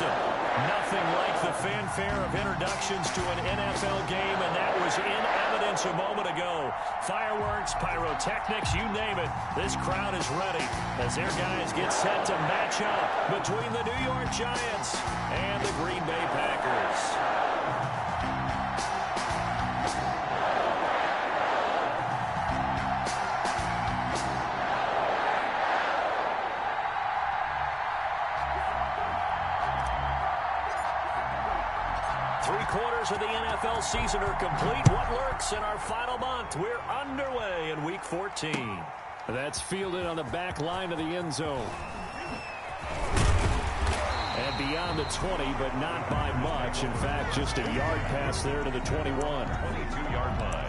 Wilson. Nothing like the fanfare of introductions to an NFL game, and that was in evidence a moment ago. Fireworks, pyrotechnics, you name it. This crowd is ready as their guys get set to match up between the New York Giants and the Green Bay Packers. 3/4 of the NFL season are complete. What lurks in our final month? We're underway in Week 14. That's fielded on the back line of the end zone. And beyond the 20, but not by much. In fact, just a yard pass there to the 21. 22-yard line.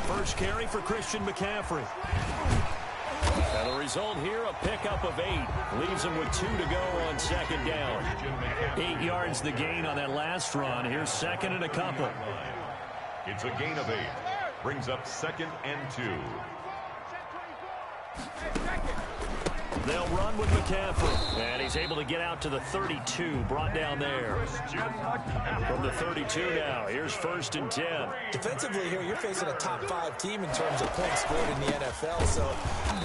First carry for Christian McCaffrey. And the result here, a pickup of 8. Leaves him with 2 to go on second down. 8 yards the gain on that last run. Here's second and a couple. It's a gain of 8. Brings up 2nd and 2. They'll run with McCaffrey. And he's able to get out to the 32. Brought down there. From the 32 now. Here's 1st and 10. Defensively here, you're facing a top 5 team in terms of points scored in the NFL. So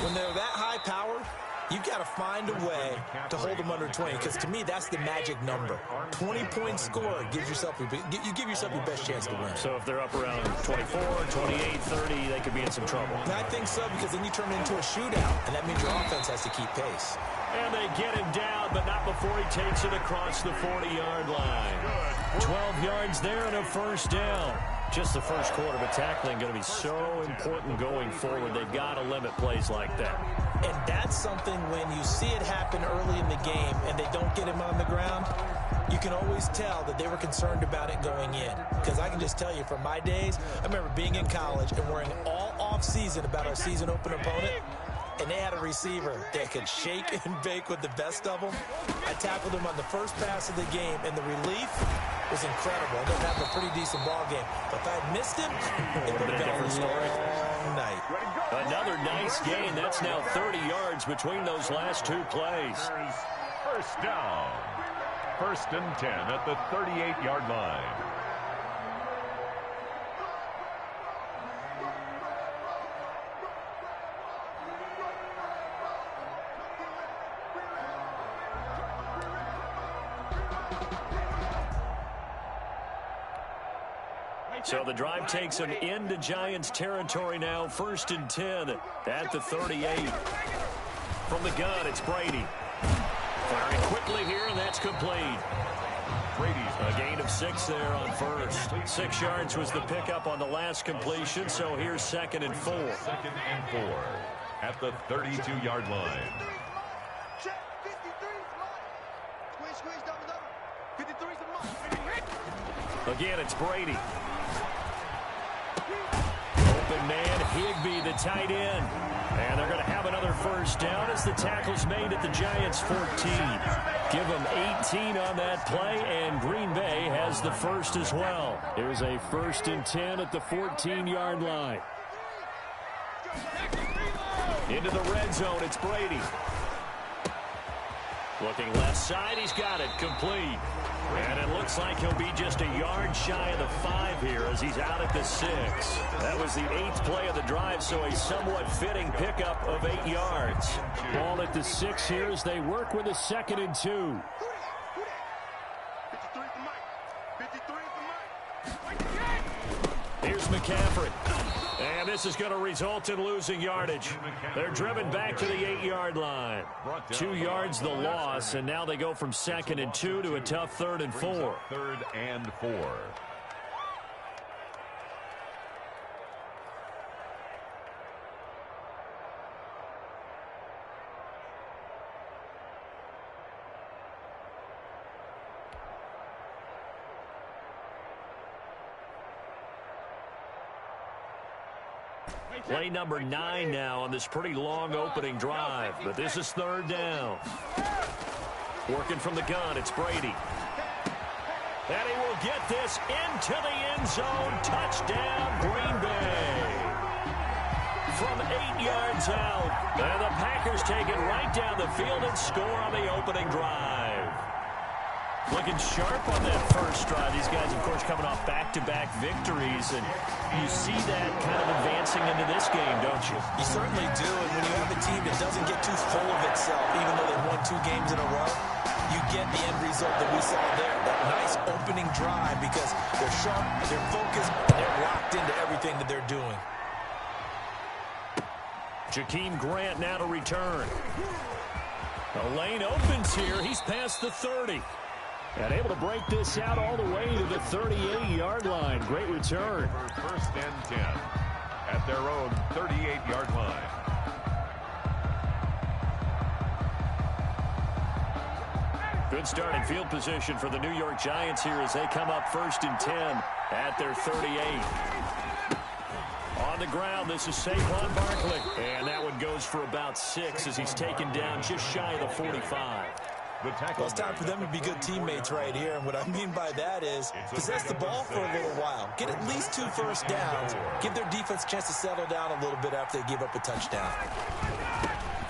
when they're that high powered, you've got to find a way to hold them under 20. Because to me, that's the magic number. 20 points scored gives yourself you give yourself your best chance to win. So if they're up around 24, 28, 30, they could be in some trouble. And I think so, because then you turn it into a shootout, and that means your offense has to keep pace. And they get him down, but not before he takes it across the 40-yard line. 12 yards there and a first down. Just the first quarter, but tackling going to be so important going forward. They've got to limit plays like that. And that's something when you see it happen early in the game and they don't get him on the ground, you can always tell that they were concerned about it going in. Because I can just tell you from my days, I remember being in college and worrying all off-season about our season open opponent. And they had a receiver that could shake and bake with the best of them. I tackled him on the first pass of the game, and the relief was incredible. I ended up having a pretty decent ball game. But if I had missed him, it would have been a long night. Another nice gain. That's now 30 yards between those last 2 plays. First down. 1st and 10 at the 38-yard line. So the drive takes them into Giants territory now. 1st and 10 at the 38. From the gun, it's Brady. Firing quickly here, and that's complete. Brady's a gain of 6 there on first. 6 yards was the pickup on the last completion, so here's 2nd and 4. 2nd and 4 at the 32-yard line. Again, it's Brady. Open man, Higbee, the tight end. And they're going to have another first down as the tackle's made at the Giants' 14. Give them 18 on that play, and Green Bay has the first as well. Here's a 1st and 10 at the 14-yard line. Into the red zone, it's Brady. Looking left side, he's got it, complete. And it looks like he'll be just a yard shy of the 5 here as he's out at the 6. That was the 8th play of the drive, so a somewhat fitting pickup of 8 yards. Ball at the 6 here as they work with a 2nd and 2. Here's McCaffrey. And this is going to result in losing yardage. They're driven back to the 8-yard line. 2 yards the loss, and now they go from 2nd and 2 to a tough 3rd and 4. 3rd and 4. Play number 9 now on this pretty long opening drive. But this is third down. Working from the gun, it's Brady. And he will get this into the end zone. Touchdown, Green Bay. From 8 yards out. And the Packers take it right down the field and score on the opening drive. Looking sharp on that first drive. These guys, of course, coming off back-to-back victories. And you see that kind of advancing into this game, don't you? You certainly do. And when you have a team that doesn't get too full of itself, even though they've won 2 games in a row, you get the end result that we saw there. That nice opening drive because they're sharp, they're focused, and they're locked into everything that they're doing. Jakeem Grant now to return. The lane opens here. He's past the 30. And able to break this out all the way to the 38-yard line. Great return. First and 10 at their own 38-yard line. Good starting field position for the New York Giants here as they come up first and 10 at their 38. On the ground, this is Saquon Barkley. And that one goes for about 6 as he's taken down just shy of the 45. Well, it's time for them to be good teammates right here. And what I mean by that is possess the ball for a little while. Get at least 2 first downs. Give their defense a chance to settle down a little bit after they give up a touchdown.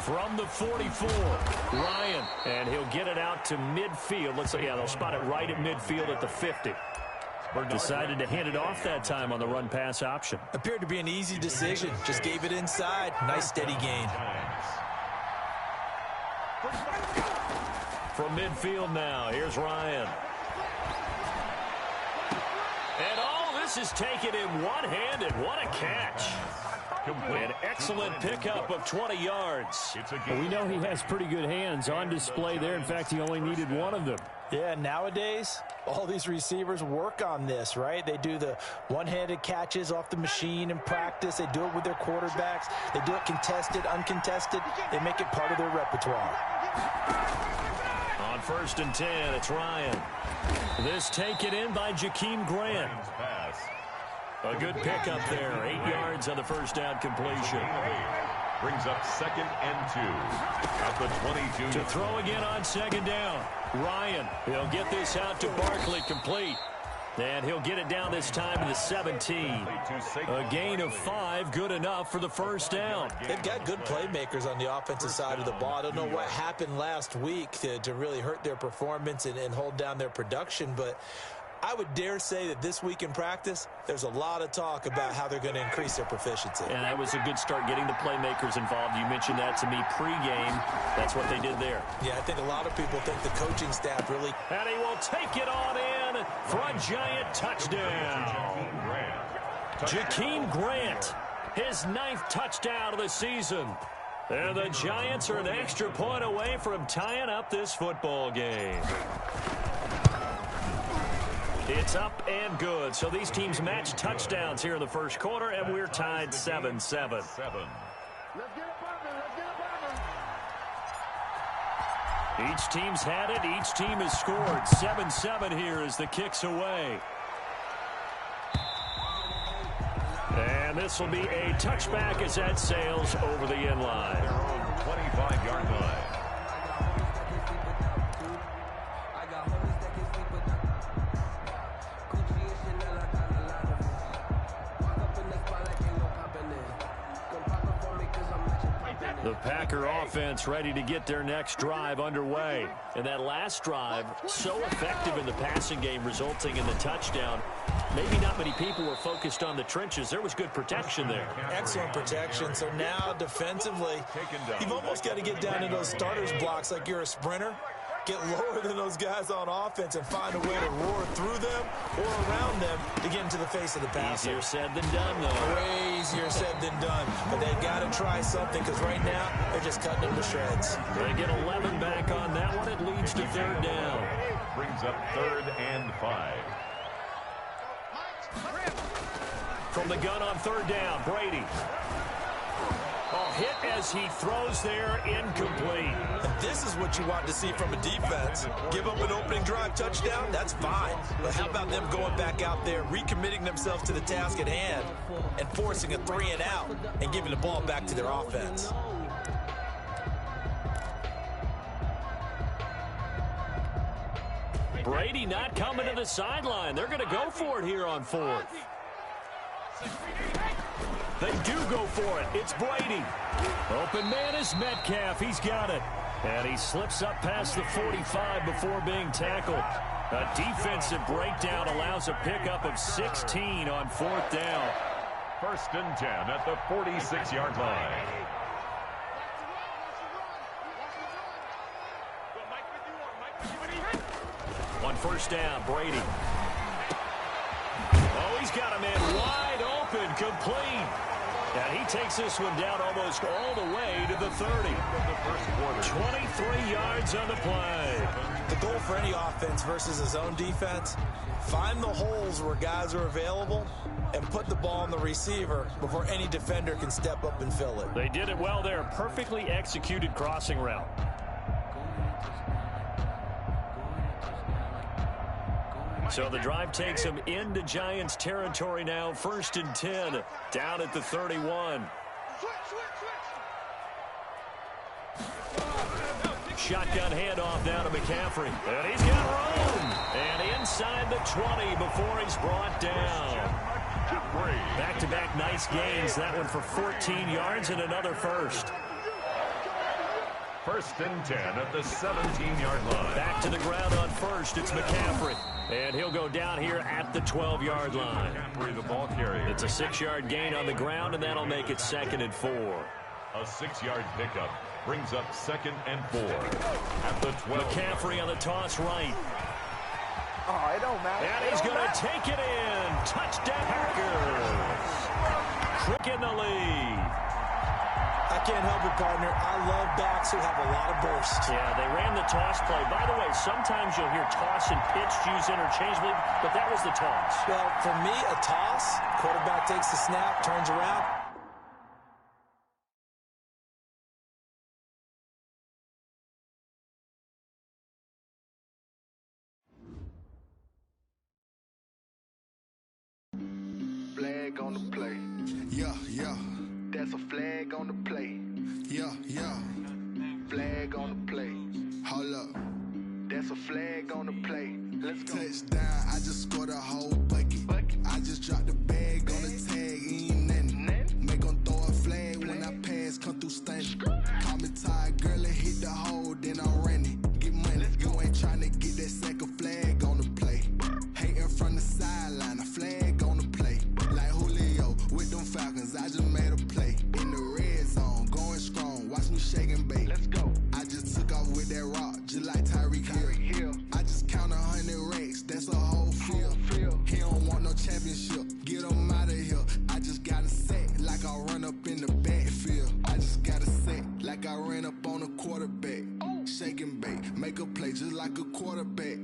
From the 44, Ryan. And he'll get it out to midfield. Let's say, yeah, they'll spot it right at midfield at the 50. Decided to hand it off that time on the run-pass option. Appeared to be an easy decision. Just gave it inside. Nice, steady gain. From midfield now, here's Ryan. And all this is taken in one-handed. What a catch. An excellent pickup of 20 yards. Well, we know he has pretty good hands on display there. In fact, he only needed one of them. Yeah, nowadays, all these receivers work on this, right? They do the one-handed catches off the machine in practice. They do it with their quarterbacks. They do it contested, uncontested. They make it part of their repertoire. On first and 10, it's Ryan. This taken in by Jakeem Grant. A good pickup there. 8 yards on the first down completion. Brings up 2nd and 2 at the 22. To throw again on 2nd down. Ryan, he'll get this out to Barkley, complete. And he'll get it down this time to the 17. A gain of 5, good enough for the first down. They've got good playmakers on the offensive side of the ball. I don't know what happened last week to really hurt their performance and hold down their production, but I would dare say that this week in practice, there's a lot of talk about how they're going to increase their proficiency. And that was a good start getting the playmakers involved. You mentioned that to me pregame. That's what they did there. Yeah, I think a lot of people think the coaching staff really... And he will take it on in for a giant touchdown. Jakeem Grant, his 9th touchdown of the season. And the Giants are an extra point away from tying up this football game. It's up and good. So these teams match touchdowns here in the first quarter, and we're tied 7-7. Each team's had it. Each team has scored. 7-7 here as the kick's away. And this will be a touchback as that sails over the end line. 25-yard line. The Packer offense ready to get their next drive underway. And that last drive, so effective in the passing game, resulting in the touchdown. Maybe not many people were focused on the trenches. There was good protection there. Excellent protection. So now defensively, you've almost got to get down to those starters blocks like you're a sprinter. Get lower than those guys on offense and find a way to roar through them or around them to get into the face of the passer. Easier said than done, though. Way easier said than done. But they've got to try something because right now they're just cutting them to shreds. They get 11 back on that one. It leads to 3rd down. Brings up 3rd and 5. From the gun on 3rd down, Brady. Oh, hit as he throws there, incomplete. And this is what you want to see from a defense. Give up an opening drive touchdown, that's fine. But how about them going back out there, recommitting themselves to the task at hand, and forcing a 3 and out, and giving the ball back to their offense. Brady not coming to the sideline. They're going to go for it here on 4th. They do go for it. It's Brady. Open man is Metcalf. He's got it. And he slips up past the 45 before being tackled. A defensive breakdown allows a pickup of 16 on 4th down. 1st and 10 at the 46-yard line. On 1st down, Brady. Oh, he's got a man wide open, complete. And he takes this one down almost all the way to the 30. 23 yards on the play. The goal for any offense versus a zone defense, find the holes where guys are available and put the ball on the receiver before any defender can step up and fill it. They did it well there. Perfectly executed crossing route. So the drive takes them into Giants territory now. 1st and 10, down at the 31. Shotgun handoff down to McCaffrey. And he's got room. And inside the 20 before he's brought down. Back-to-back nice gains. That one for 14 yards and another first. 1st and 10 at the 17-yard line. Back to the ground on 1st. It's McCaffrey. And he'll go down here at the 12-yard line. McCaffrey, the ball carrier. It's a 6-yard gain on the ground, and that'll make it 2nd and 4. A 6-yard pickup brings up 2nd and 4 at the 12. McCaffrey on the toss right. Oh, it don't matter. And he's going to take it in. Touchdown Packers. Quick in the lead. I can't help it, partner. I love backs who have a lot of burst. Yeah, they ran the toss play. By the way, sometimes you'll hear toss and pitch used interchangeably, but that was the toss. Well, for me, a toss, quarterback takes the snap, turns around. Flag on the play. Yeah, yeah. That's a flag on the play. Yeah, yeah. Flag on the play. Hold up. That's a flag on the play. Let's go. Touchdown, I just scored a whole bucket. I just dropped the bag on the tag, ain't nothing. Make them throw a flag when I pass, come through stunning. Call me tired, girl, and hit the hole, then I'm running. Get money, you ain't tryna get that second flag on the play. Hating from the sideline, a flag on the play. Like Julio with them Falcons, I just made a play. In the red zone, going strong, watch me shake and bake. Let's go. I just took off with that rock, just like Tyreek Hill. I just count 100 racks, that's a whole field. He don't want no championship, get him out of here. I just got a set, like I run up in the backfield. I just got a set, like I ran up on a quarterback. Shake and bake, make a play just like a quarterback.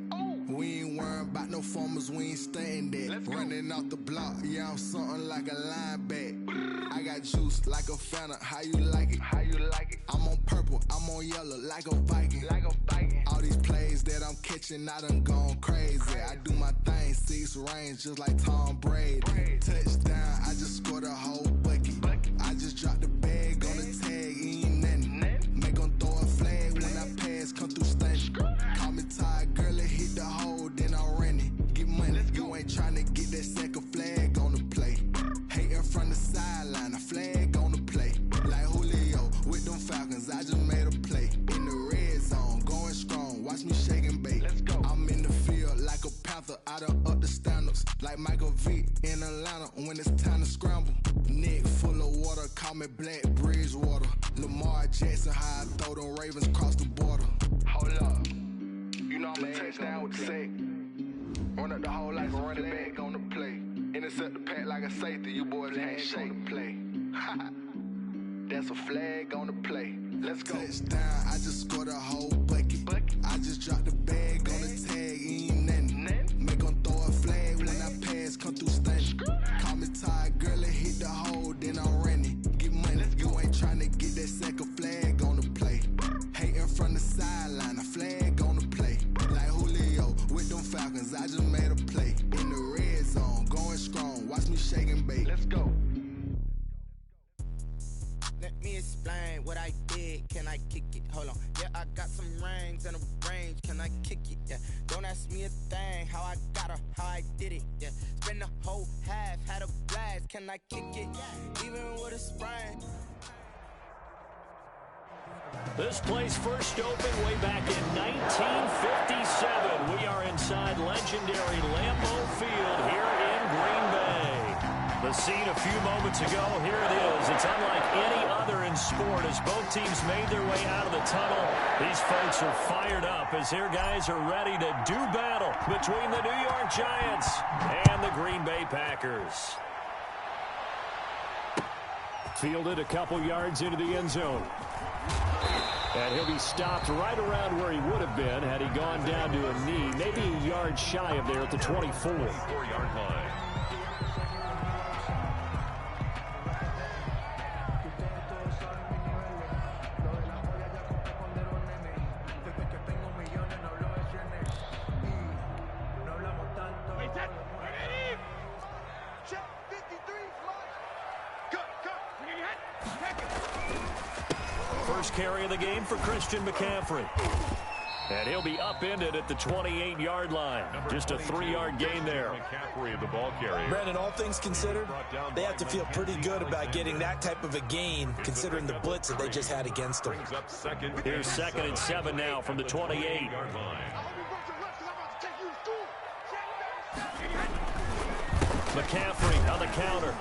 We ain't worrying about no formers, we ain't staying there. Running off the block, yeah, I'm something like a lineback. I got juice like a Fanta, how you like it? How you like it? I'm on purple, I'm on yellow, like a Viking. Like a Viking. All these plays that I'm catching, I done gone crazy. I do my thing, 6 range, just like Tom Brady. Touchdown, I just scored a whole bucket. I just dropped the bag on the tag, ain't nothing. Make them throw a flag when I pass, come through stunning. Call me tired, girl, and hit the hole, then I'm running. Get money, you ain't tryna get that second flag on the play. Hating from the sideline, a flag on the play. Like Julio with them Falcons, I just made a play. In the red zone, going strong, watch me shake and bake. Let's go. I'm in the field like a Panther, I done up the standards. Like Michael Vick in Atlanta when it's time to scramble. Neck full of water, call me Black Bridgewater. Lamar Jackson, how I throw them Ravens across the border. Hold up. You know I'm a touchdown with the sack. Run up the hole like a running back on the play. Intercept the pack like a safety. You boys handshake on the play. That's a flag on the play. Let's go. Touchdown, I just scored a whole bucket. I just dropped the bag on the tag, ain't nothing. Make them throw a flag when I pass, come through stunning. Call me tired, girl, and hit the hole, then I'm running. Get money, you ain't tryna go. Let me explain what I did. Can I kick it? Hold on. Yeah, I got some rings and a range. Can I kick it? Yeah. Don't ask me a thing. How I got her, how I did it. Yeah. Spend the whole half, had a blast. Can I kick it? Even with a sprain. This place first opened way back in 1957. We are inside legendary Lambeau Field here in Green Bay. The scene a few moments ago, here it is. It's unlike any other in sport as both teams made their way out of the tunnel. These folks are fired up as their guys are ready to do battle between the New York Giants and the Green Bay Packers. Fielded a couple yards into the end zone. And he'll be stopped right around where he would have been had he gone down to a knee, maybe a yard shy of there at the 24. 4-yard line. First carry of the game for Christian McCaffrey. And he'll be upended at the 28-yard line. Just a 3-yard gain there. McCaffrey, the ball carrier. Brandon, all things considered, they have to feel pretty good about getting that type of a gain considering the blitz that they just had against them. Here's 2nd and 7 now from the 28. McCaffrey on the counter.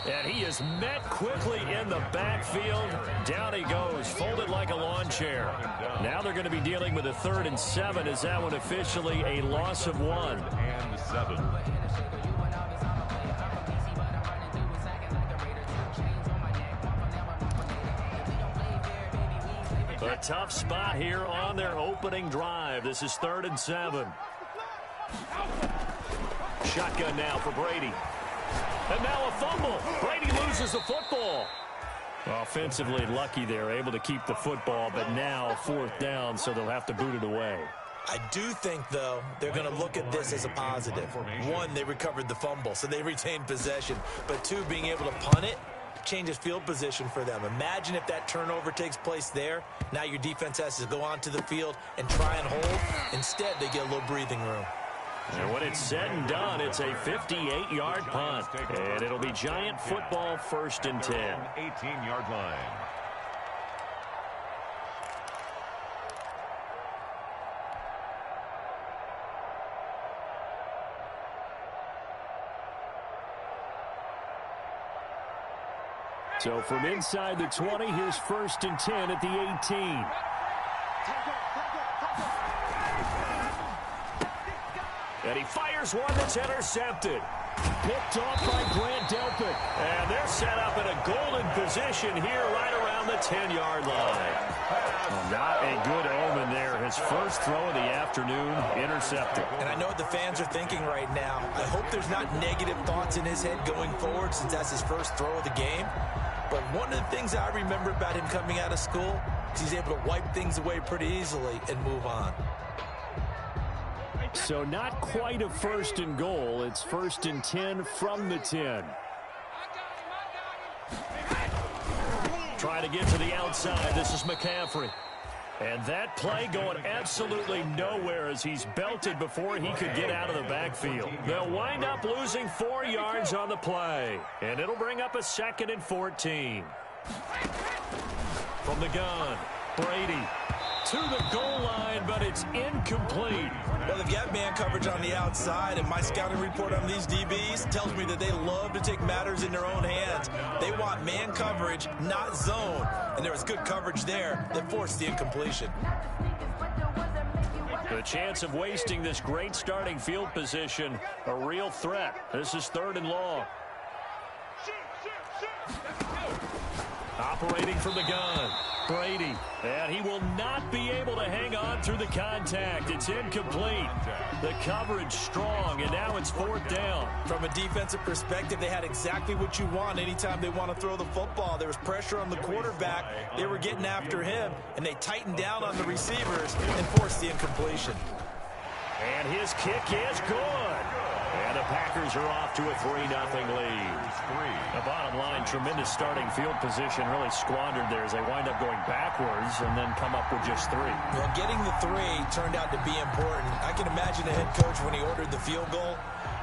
And he is met quickly in the backfield. Down he goes, folded like a lawn chair. Now they're going to be dealing with a 3rd and 7. Is that one officially a loss of 1? And 7. A tough spot here on their opening drive. This is 3rd and 7. Shotgun now for Brady. And now a fumble. Brady loses the football. Offensively lucky they're able to keep the football, but now 4th down, so they'll have to boot it away. I do think, though, they're going to look at this as a positive. 1, they recovered the fumble, so they retained possession. But 2, being able to punt it changes field position for them. Imagine if that turnover takes place there. Now your defense has to go onto the field and try and hold. Instead, they get a little breathing room. And when it's said and done, it's a 58-yard punt. And it'll be Giant football 1st and 10. 18-yard line. So from inside the 20, here's 1st and 10 at the 18. And he fires one that's intercepted. Picked off by Grant Delpit. And they're set up in a golden position here right around the 10-yard line. Not a good omen there. His first throw of the afternoon, intercepted. And I know what the fans are thinking right now. I hope there's not negative thoughts in his head going forward since that's his first throw of the game. But one of the things I remember about him coming out of school is he's able to wipe things away pretty easily and move on. So not quite a 1st and goal. It's 1st and 10 from the 10. Try to get to the outside. This is McCaffrey. And that play going absolutely nowhere as he's belted before he could get out of the backfield. They'll wind up losing 4 yards on the play. And it'll bring up a 2nd and 14. From the gun, Brady to the goal line, but it's incomplete. Well, if you have man coverage on the outside, and my scouting report on these DBs tells me that they love to take matters in their own hands. They want man coverage, not zone. And there was good coverage there that forced the incompletion. The chance of wasting this great starting field position, a real threat. This is 3rd and long. Operating from the gun, Brady. And he will not be able to hang on through the contact. It's incomplete. The coverage strong, and now it's 4th down. From a defensive perspective, they had exactly what you want anytime they want to throw the football. There was pressure on the quarterback. They were getting after him, and they tightened down on the receivers and forced the incompletion. And his kick is good. And And the Packers are off to a 3-0 lead. The bottom line, tremendous starting field position, really squandered there as they wind up going backwards and then come up with just 3. Well, getting the 3 turned out to be important. I can imagine the head coach when he ordered the field goal.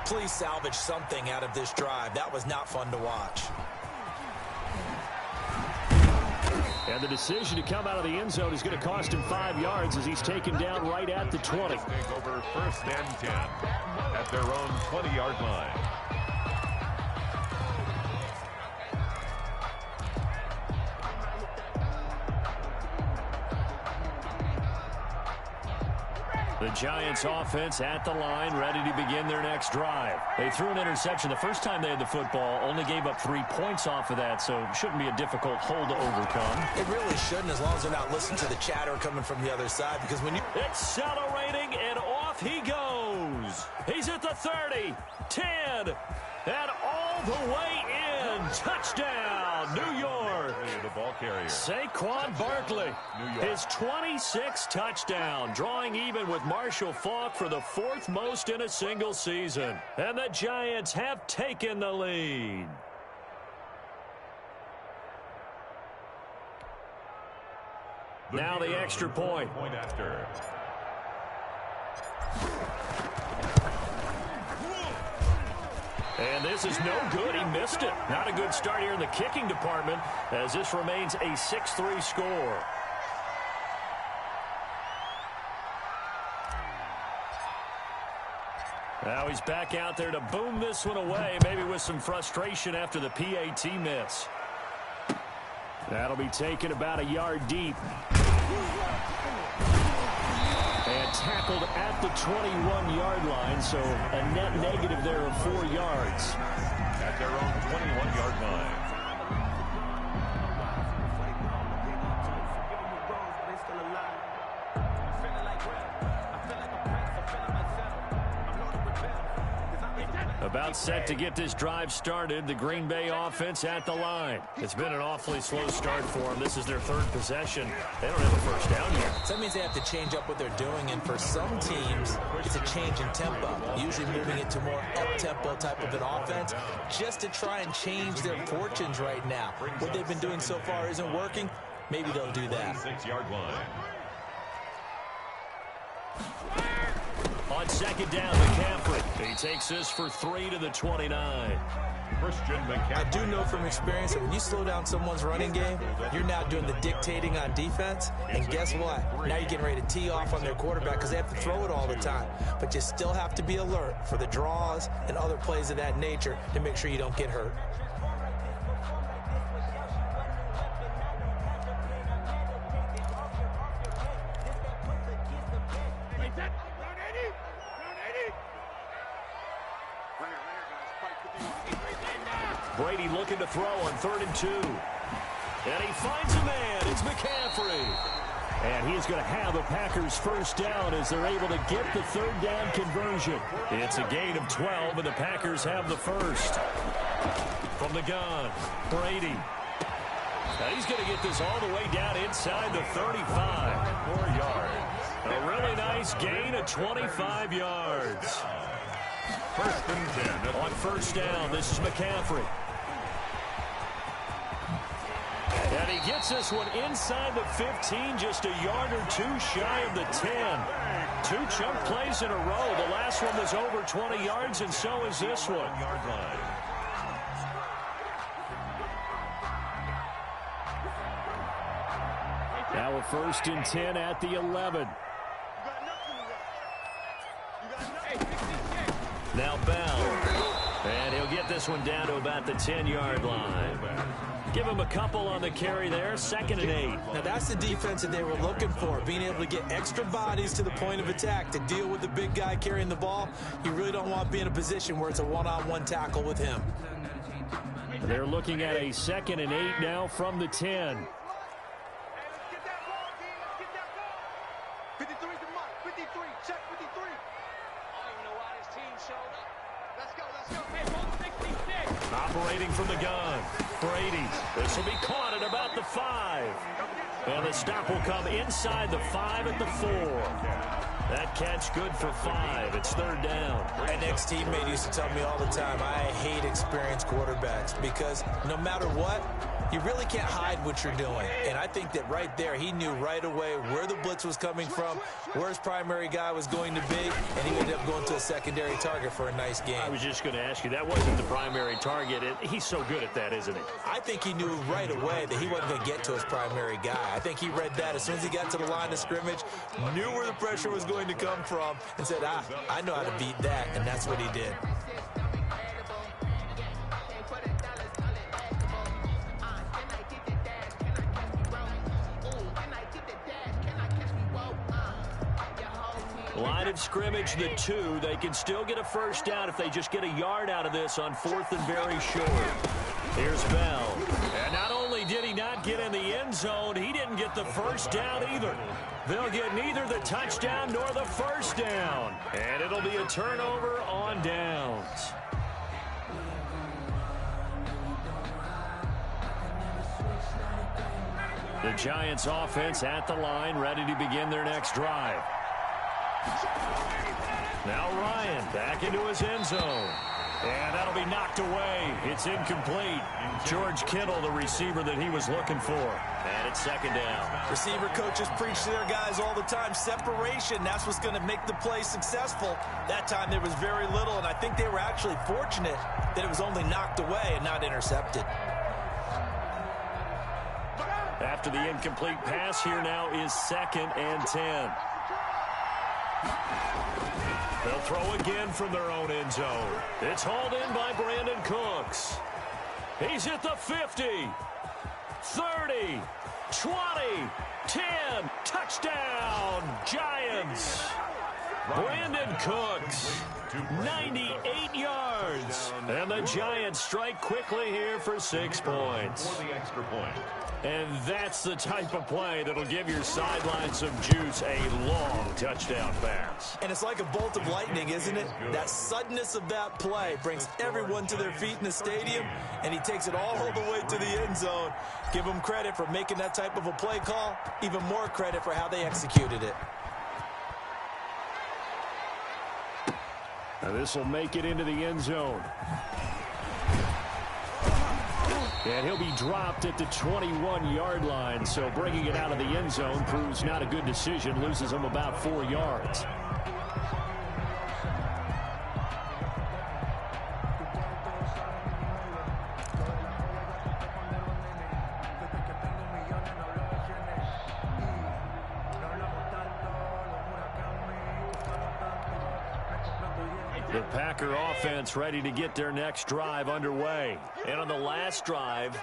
Please salvage something out of this drive. That was not fun to watch. And the decision to come out of the end zone is going to cost him 5 yards as he's taken down right at the 20. Take over 1st and 10 at their own 20-yard line. The Giants offense at the line, ready to begin their next drive. They threw an interception the first time they had the football, only gave up 3 points off of that, so it shouldn't be a difficult hole to overcome. It really shouldn't, as long as they're not listening to the chatter coming from the other side, because when you... Accelerating, and off he goes. He's at the 30, 10, and all the way in. Touchdown, New York. The ball carrier. Saquon Barkley, his 26th touchdown, drawing even with Marshall Faulk for the 4th most in a single season. And the Giants have taken the lead. Now the extra point. Point after. And this is no good. He missed it. Not a good start here in the kicking department as this remains a 6-3 score. Now he's back out there to boom this one away, maybe with some frustration after the PAT miss. That'll be taken about a yard deep. And tackled at the 21-yard line, so a net negative there of 4 yards. At their own 21-yard line. About set to get this drive started. The Green Bay offense at the line. It's been an awfully slow start for them. This is their 3rd possession. They don't have a first down yet. So that means they have to change up what they're doing, and for some teams, it's a change in tempo, usually moving it to more up-tempo type of an offense, just to try and change their fortunes right now. What they've been doing so far isn't working. Maybe they'll do that. 6-yard line. On 2nd down, McCaffrey. He takes this for 3 to the 29. Christian McCaffrey. I do know from experience that when you slow down someone's running game, you're now doing the dictating on defense. And guess what? Now you're getting ready to tee off on their quarterback because they have to throw it all the time. But you still have to be alert for the draws and other plays of that nature to make sure you don't get hurt. Brady looking to throw on 3rd and 2. And he finds a man. It's McCaffrey. And he's going to have the Packers first down as they're able to get the 3rd down conversion. It's a gain of 12, and the Packers have the first. From the gun, Brady. Now he's going to get this all the way down inside the 35. 4 yards. A really nice gain of 25 yards. 1st and 10. On 1st down, this is McCaffrey. And he gets this one inside the 15, just a yard or 2 shy of the 10. 2 chunk plays in a row. The last one was over 20 yards, and so is this one. Yard line. Now a 1st and 10 at the 11. Now Bell. And he'll get this one down to about the 10-yard line. Give him a couple on the carry there. 2nd and 8. Now that's the defense that they were looking for, being able to get extra bodies to the point of attack to deal with the big guy carrying the ball. You really don't want to be in a position where it's a one-on-one tackle with him. They're looking at a 2nd and 8 now from the 10. Operating from the gun, Brady. This will be caught at about the 5. And the stop will come inside the 5 at the 4. That catch good for 5. It's third down. An ex-teammate used to tell me all the time, I hate experienced quarterbacks because no matter what, you really can't hide what you're doing. And I think that right there, he knew right away where the blitz was coming from, where his primary guy was going to be, and he ended up going to a secondary target for a nice game. I was just going to ask you, that wasn't the primary target. He's so good at that, isn't he? I think he knew right away that he wasn't going to get to his primary guy. I think he read that as soon as he got to the line of scrimmage, knew where the pressure was going to come from, and said, I know how to beat that, and that's what he did. Line of scrimmage, the 2. They can still get a first down if they just get a yard out of this on 4th and very short. Here's Bell. And not only did he not get in the end zone, he didn't get the first down either. They'll get neither the touchdown nor the first down. And it'll be a turnover on downs. The Giants offense at the line, ready to begin their next drive. Now Ryan back into his end zone. And that'll be knocked away. It's incomplete. George Kittle, the receiver that he was looking for. And it's second down. Receiver coaches preach to their guys all the time. Separation, that's what's going to make the play successful. That time there was very little, and I think they were actually fortunate that it was only knocked away and not intercepted. After the incomplete pass, here now is 2nd and 10. They'll throw again from their own end zone. It's hauled in by Brandon Cooks. He's at the 50, 30, 20, 10. Touchdown, Giants. Brandon Cooks, 98 yards. And the Giants strike quickly here for 6 points. For the extra point. And that's the type of play that'll give your sideline some juice, a long touchdown pass. And it's like a bolt of lightning, isn't it? That suddenness of that play brings everyone to their feet in the stadium, and he takes it all the way to the end zone. Give him credit for making that type of a play call, even more credit for how they executed it. Now this will make it into the end zone. And he'll be dropped at the 21-yard line, so bringing it out of the end zone proves not a good decision, loses him about 4 yards. The Packer offense ready to get their next drive underway. And on the last drive,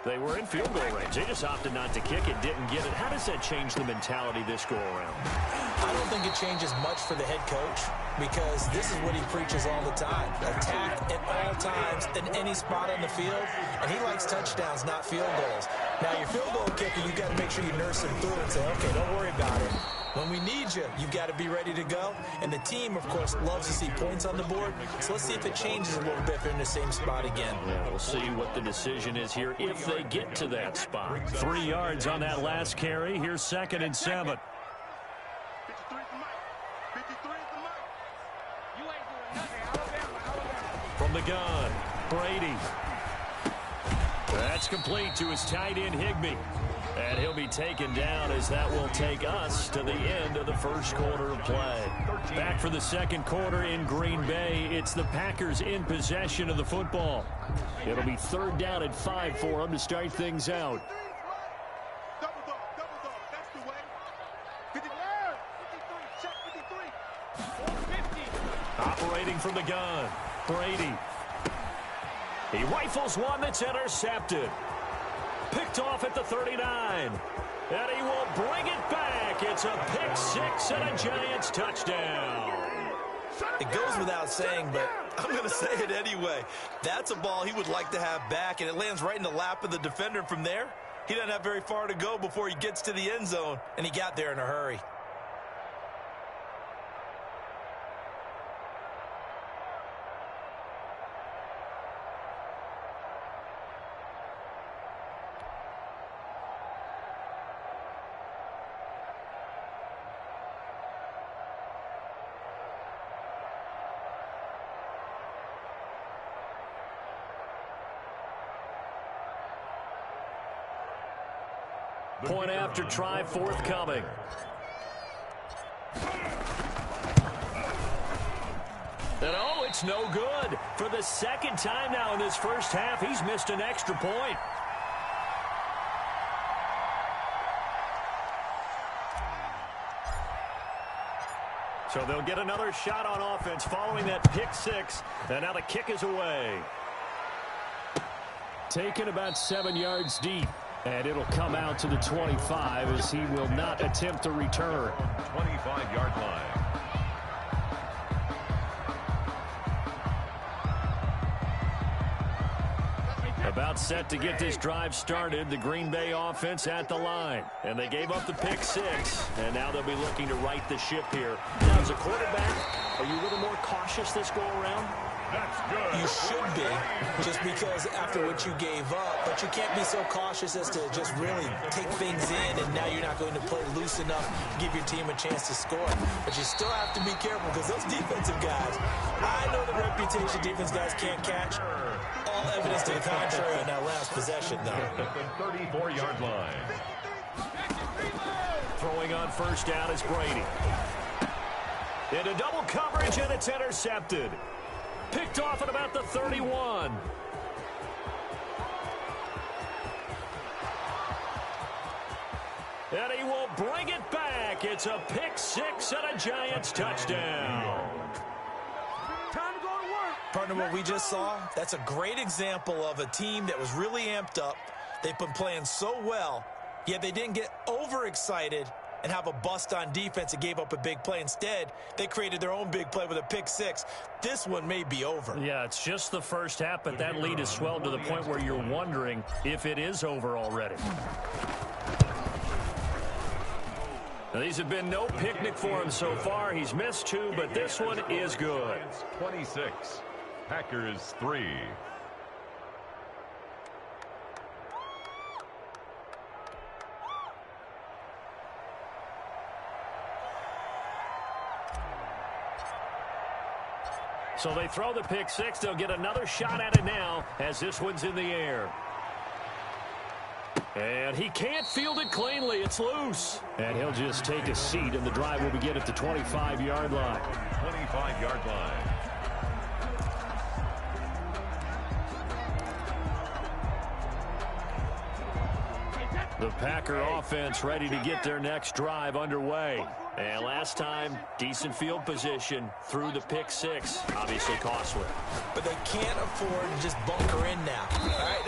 they were in field goal range. They just opted not to kick it, didn't get it. How does that change the mentality this go-around? I don't think it changes much for the head coach because this is what he preaches all the time. Attack at all times in any spot on the field, and he likes touchdowns, not field goals. Now, your field goal kicker, you've got to make sure you nurse him through and say, okay, don't worry about it. When we need you, you've got to be ready to go. And the team, of course, loves to see points on the board. So let's see if it changes a little bit if they're in the same spot again. Yeah, we'll see what the decision is here if they get to that spot. 3 yards on that last carry. Here's 2nd and 7. From the gun, Brady. That's complete to his tight end, Higbee. And he'll be taken down as that will take us to the end of the first quarter of play. Back for the second quarter in Green Bay. It's the Packers in possession of the football. It'll be 3rd down and 5 for them to start things out. Operating from the gun, Brady. He rifles one that's intercepted. Picked off at the 39. And he will bring it back. It's a pick 6 and a Giants touchdown. It goes without saying, but I'm going to say it anyway. That's a ball he would like to have back, and it lands right in the lap of the defender from there. He doesn't have very far to go before he gets to the end zone, and he got there in a hurry. Point after try forthcoming. And oh, it's no good. For the second time now in this first half, he's missed an extra point. So they'll get another shot on offense following that pick six. And now the kick is away. Taken about 7 yards deep. And it'll come out to the 25 as he will not attempt a return. 25-yard line. About set to get this drive started, the Green Bay offense at the line. And they gave up the pick six, and now they'll be looking to right the ship here. Now, as a quarterback, are you a little more cautious this go-around? That's good. You should be, just because after what you gave up, but you can't be so cautious as to just really take things in, and now you're not going to play loose enough to give your team a chance to score. But you still have to be careful because those defensive guys, I know the reputation defense guys can't catch. All evidence to the contrary on that last possession, though. At the 34-yard line. Throwing on first down is Brady. Into double coverage, and it's intercepted. Picked off at about the 31. And he will bring it back. It's a pick six and a Giants touchdown. Time to go to work. Partner, what we just saw, that's a great example of a team that was really amped up. They've been playing so well, yet they didn't get overexcited and have a bust on defense and gave up a big play. Instead, they created their own big play with a pick six. This one may be over. Yeah, it's just the first half, but that lead has swelled to the point where you're wondering if it is over already. Now, these have been no picnic for him so far. He's missed two, but this one is good. 26. Packers 3. So they throw the pick six. They'll get another shot at it now as this one's in the air. And he can't field it cleanly. It's loose. And he'll just take a seat, and the drive will begin at the 25-yard line. 25-yard line. The Packer offense ready to get their next drive underway. And last time, decent field position through the pick six. Obviously costly. But they can't afford to just bunker in now. All right?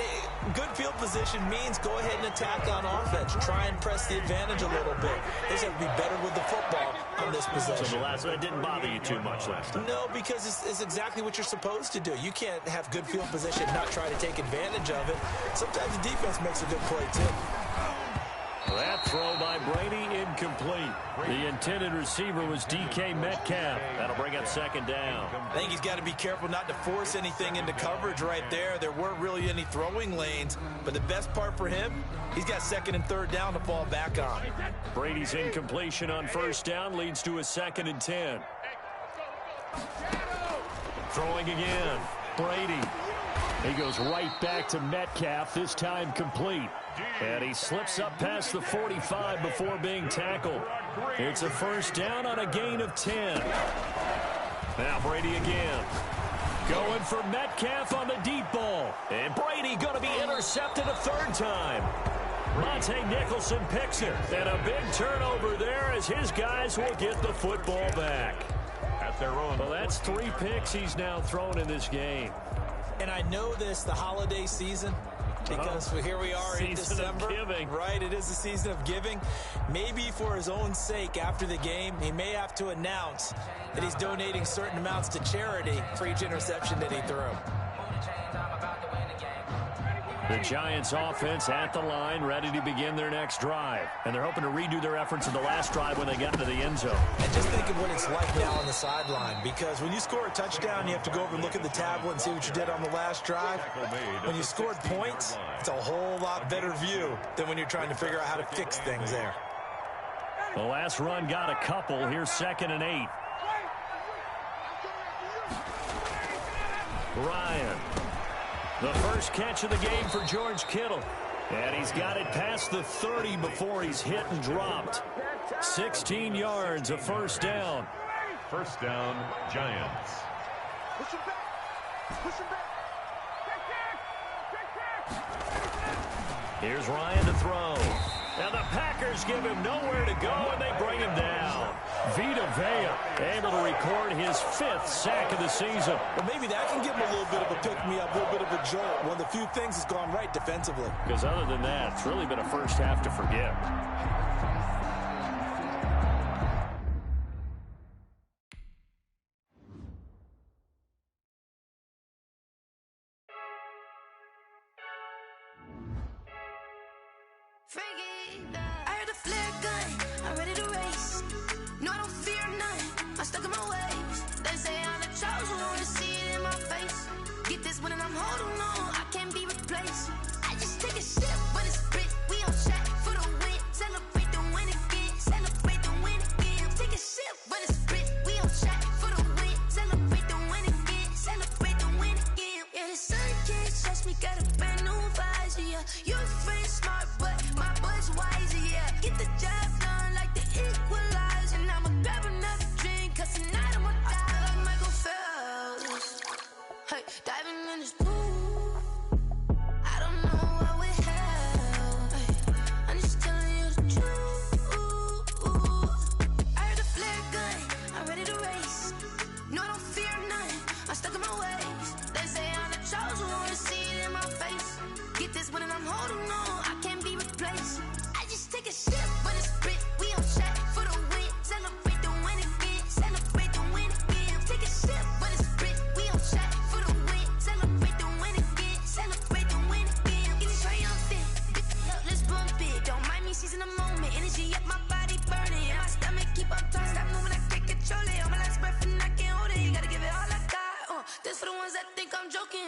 Good field position means go ahead and attack on offense. Try and press the advantage a little bit. They just have to be better with the football on this possession. So the last one didn't bother you too much last time? No, because it's exactly what you're supposed to do. You can't have good field position and not try to take advantage of it. Sometimes the defense makes a good play, too. That throw by Brady incomplete. The intended receiver was DK Metcalf. That'll bring up second down. I think he's got to be careful not to force anything into coverage right there. There weren't really any throwing lanes, but the best part for him, he's got second and third down to fall back on. Brady's incompletion on first down leads to a 2nd and 10. Throwing again. Brady. He goes right back to Metcalf, this time complete. And he slips up past the 45 before being tackled. It's a first down on a gain of 10. Now Brady again. Going for Metcalf on the deep ball. And Brady going to be intercepted a third time. Monte Nicholson picks it. And a big turnover there as his guys will get the football back. At their own. Well, that's 3 picks he's now thrown in this game. And I know this, the holiday season, because here we are in December. Right, it is the season of giving. Maybe for his own sake after the game, he may have to announce that he's donating certain amounts to charity for each interception that he threw. The Giants offense at the line, ready to begin their next drive. And they're hoping to redo their efforts in the last drive when they got to the end zone. And just think of what it's like now on the sideline, because when you score a touchdown, you have to go over and look at the tablet and see what you did on the last drive. When you scored points, it's a whole lot better view than when you're trying to figure out how to fix things there. The last run got a couple. Here's 2nd and 8. Ryan. The first catch of the game for George Kittle. And he's got it past the 30 before he's hit and dropped. 16 yards, a first down. First down, Giants. Push him back. Push him back. Here's Ryan to throw. And the Packers give him nowhere to go, and they bring him down. Vita Vea able to record his 5th sack of the season. Well, maybe that can give him a little bit of a pick-me-up, a little bit of a jolt. One of the few things that's gone right defensively. Because other than that, it's really been a first half to forget. I heard a flare gun, I'm ready to race. No, I don't fear none, I'm stuck in my ways. They say I'm the chosen one, to see it in my face. Get this one and I'm holding on, I can't be replaced. I just take a sip, but it's split, we on shot for the win. Celebrate the win again, celebrate the win again. Take a sip, but it's split, we on shot for the win. Celebrate the win again, celebrate the win again. Yeah, the sun can't touch me, got a brand new visor, yeah. You're friend smart, but my buzz wiser, yeah. Get the job done like the equalizer. Now I'ma grab another drink, cause tonight I'ma die like Michael Phelps. Hey, diving in this pool, I don't know what would help. Hey, I'm just telling you the truth. I heard a flare gun, I'm ready to race. No, I don't fear none, I'm stuck in my ways. They say I'm the chosen one, to see it in my face. Get this one and I'm holding on, I can't be replaced. I just take a sip, but it's split, we on shot for the win. Celebrate the win again, celebrate the win again. Take a sip, but it's split, we on shot for the win. Celebrate the win again, celebrate the win again. Getting triumphant, let's bump it. Don't mind me seizing the moment, energy up my body burning. And my stomach keep up talking, stop moving, I can't control it. On my last breath and I can't hold it, you gotta give it all I got. This for the ones that think I'm joking.